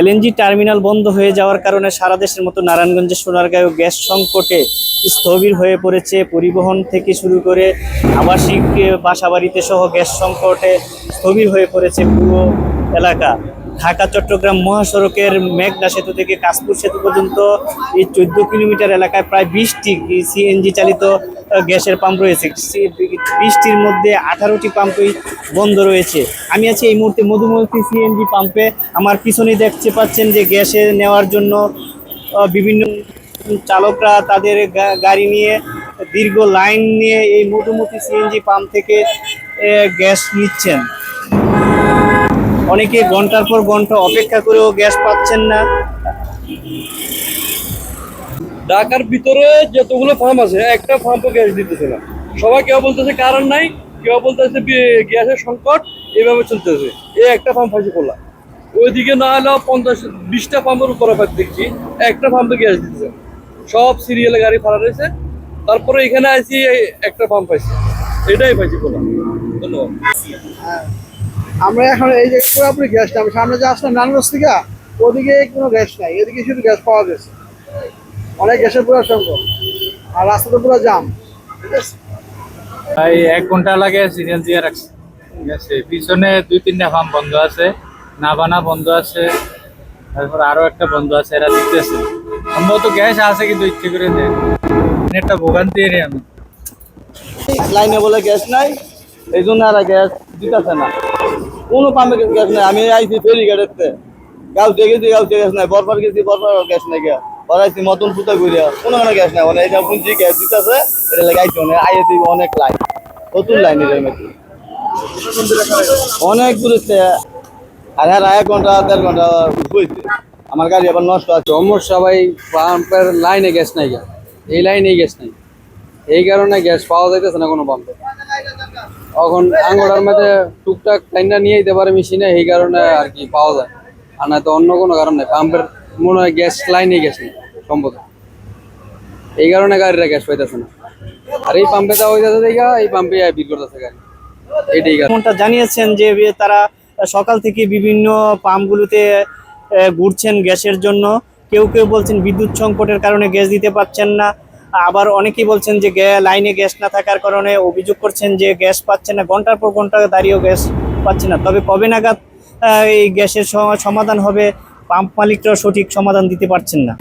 LNG terminal বন্ধ হয়ে যাওয়ার কারণে সারা দেশের মতো নারায়ণগঞ্জের সোনারগাঁও গ্যাস সংকটে স্থবির হয়ে পড়েছে। পরিবহন থেকে শুরু করে আবাসিক বাসাবাড়িতে সহ গ্যাস সংকটে স্থবির হয়ে পড়েছে পুরো এলাকা। ঢাকা চট্টগ্রাম মহাসড়কের মেঘনা সেতু থেকে কাশপুর সেতু পর্যন্ত এই 14 কিলোমিটার এলাকায় প্রায় 20টি সিএনজি চালিত গ্যাসের পাম্প রয়েছে। 20টির মধ্যে 18টি পাম্পই বন্ধ রয়েছে। আমি আছি এই মুহূর্তে মধুমতি সিএনজি পাম্পে। আমার পিছনে দেখতে পাচ্ছেন যে গ্যাসে নেওয়ার জন্য বিভিন্ন চালকরা তাদের গাড়ি নিয়ে দীর্ঘ লাইন নিয়ে এই মধুমতি সিএনজি পাম্প থেকে গ্যাস নিচ্ছেন। অনেকে ঘন্টার পর ঘন্টা অপেক্ষা করেও গ্যাস পাচ্ছেন না। ঢাকার ভিতরে যতগুলো ফার্ম আছে একটা ফার্মও গ্যাস দিতেছে না। সবাই কেউ বলতেছে কারেন্ট নাই, কেউ বলতেছে গ্যাসের সংকট, এভাবে চলতেছে। এই একটা ফার্ম ফাঁসি করলাম, ওইদিকে না হলেও 50-20টা ফার্মের উপরে দেখছি একটা ফার্মে গ্যাস দিতেছে। সব সিরিয়ালে গাড়ি ফাড়া রয়েছে, তারপরে এখানে আসি একটা ফার্ম পাইছি, এটাই পাইছি করলাম। ধন্যবাদ। আমরা এখন এই যে পুরোপুরি গ্যাস না, সামনে যে আসলাম নারায়ণগঞ্জ থেকে, ওদিকে কোনো গ্যাস নাই, এদিকে শুধু গ্যাস পাওয়া গেছে। অনেক গ্যাসের পুরো সংকট, আর রাস্তা তো পুরো জাম। ঠিক আছে, ভাই 1 ঘন্টা লাগে সিএনজি রাখছে। ঠিক আছে, পিছনে 2-3টা ফার্ম বন্ধ আছে, নাবানা বন্ধ আছে, তারপর আরো একটা বন্ধ আছে, এরা দিতেছে। আমরা তো গ্যাস আছে কিন্তু ইচ্ছে করে দেয়, একটা ভোগান্তি এর আমি লাইনে বলে গ্যাস নাই, এই জন্য আর গ্যাস দিতেছে না। কোনো পাম্পে গ্যাস নাই। আমি আইছি ফেরিঘাটেতে, গাছ দেখেছি, গাছ গ্যাস নাই। বরবার গেছি, বরবার গ্যাস নাই। গিয়া বরাইছি মতন ফুটা ঘুরিয়া, কোনো গ্যাস নাই। মানে এটা শুনছি গ্যাস দিতেছে, এটা লাগে আইছি আইএসি অনেক লাইন, নতুন লাইন। এটা অনেক দূরে, আর 1 ঘন্টা 1.5 ঘন্টা হয়েছে। আমার গাড়ি আবার নষ্ট আছে। সমস্যা ভাই, পাম্পের লাইনে গ্যাস নাই, এই লাইনে গ্যাস নাই, এই কারণে গ্যাস পাওয়া যাইতেছে না কোনো পাম্পে। এখন আঙ্গড়ার মধ্যে টুকটাক লাইনটা নিয়ে যেতে পারে মেশিনে, এই কারণে আর কি পাওয়া যায়। আর না তো অন্য কোনো কারণ নেই, পাম্পের মনে হয় গ্যাস লাইনে গ্যাস নেই সম্ভবত, এই কারণে গাড়িটা গ্যাস পাইতেছে না। আর এই পাম্পে দেওয়া হইতেছে দেখা, এই পাম্পে ভিড় করতেছে গাড়ি, এটাই কারণ। এমনটা জানিয়েছেন যে তারা সকাল থেকে বিভিন্ন পাম্পগুলোতে ঘুরছেন গ্যাসের জন্য। কেউ কেউ বলছেন বিদ্যুৎ সংকটের কারণে গ্যাস দিতে পারছেন না। আবার অনেকেই বলছেন যে লাইনে গ্যাস না থাকার কারণে অভিযোগ করছেন যে গ্যাস পাচ্ছেন না, ঘন্টার পর ঘন্টা দাঁড়িয়েও গ্যাস পাচ্ছে না। তবে কবে নাগাদ এই গ্যাসের সমাধান হবে, পাম্প মালিকরাও সঠিক সমাধান দিতে পারছেন না।